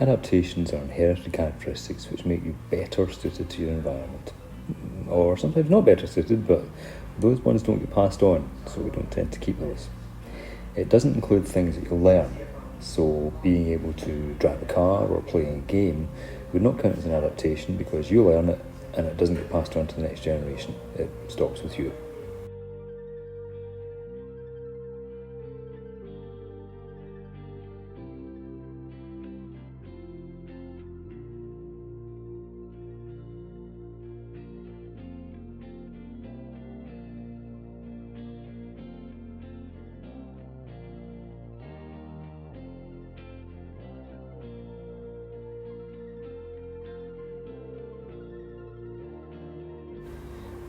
Adaptations are inherited characteristics which make you better suited to your environment. Or sometimes not better suited, but those ones don't get passed on, so we don't tend to keep those. It doesn't include things that you learn, so being able to drive a car or play a game would not count as an adaptation because you learn it and it doesn't get passed on to the next generation. It stops with you.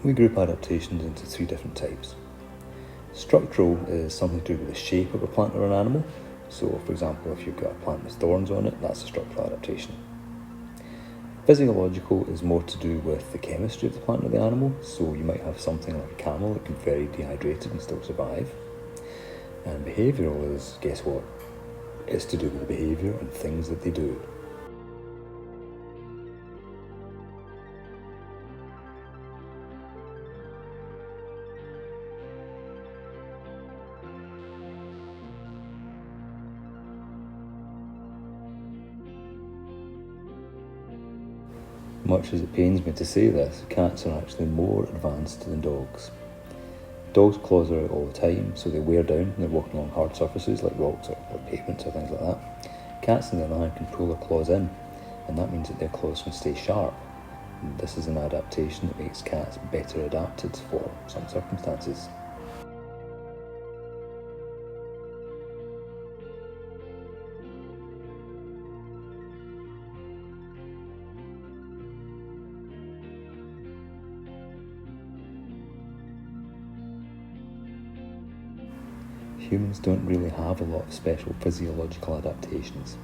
We group adaptations into three different types. Structural is something to do with the shape of a plant or an animal. So, for example, if you've got a plant with thorns on it, that's a structural adaptation. Physiological is more to do with the chemistry of the plant or the animal. So you might have something like a camel that can be very dehydrated and still survive. And behavioural is, guess what? It's to do with the behaviour and things that they do. Much as it pains me to say this, cats are actually more advanced than dogs. Dogs' claws are out all the time, so they wear down when they're walking along hard surfaces like rocks or pavements or things like that. Cats, on the other hand, can pull their claws in, and that means that their claws can stay sharp. And this is an adaptation that makes cats better adapted for some circumstances. Humans don't really have a lot of special physiological adaptations.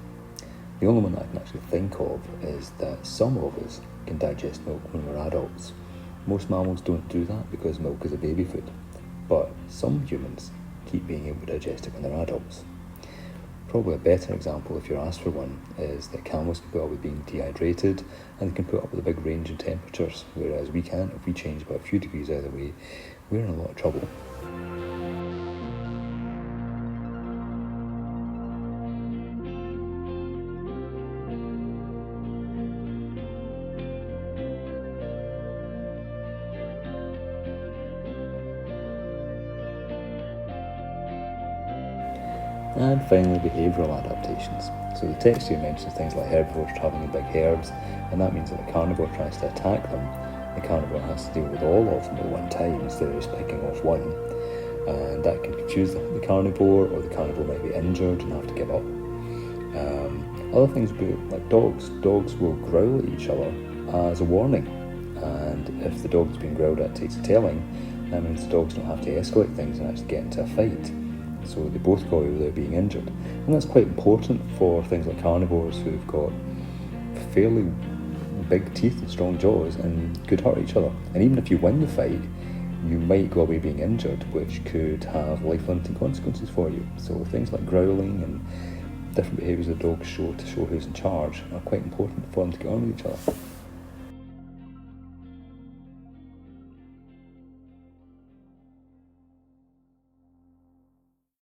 The only one that I can actually think of is that some of us can digest milk when we're adults. Most mammals don't do that because milk is a baby food, but some humans keep being able to digest it when they're adults. Probably a better example, if you're asked for one, is that camels can put up with being dehydrated and they can put up with a big range in temperatures, whereas we can't. If we change by a few degrees either way, we're in a lot of trouble. And finally, behavioural adaptations. So the text here mentions things like herbivores travelling in big herds, and that means that the carnivore tries to attack them. The carnivore has to deal with all of them at one time instead of just picking off one, and that can confuse the carnivore, or the carnivore might be injured and have to give up. Other things would be like dogs. Dogs will growl at each other as a warning, and if the dog's being growled at takes a telling, that means the dogs don't have to escalate things and actually get into a fight. So they both go away without being injured. And that's quite important for things like carnivores who've got fairly big teeth and strong jaws and could hurt each other. And even if you win the fight, you might go away being injured, which could have life-limiting consequences for you. So things like growling and different behaviours that dogs show to show who's in charge are quite important for them to get on with each other.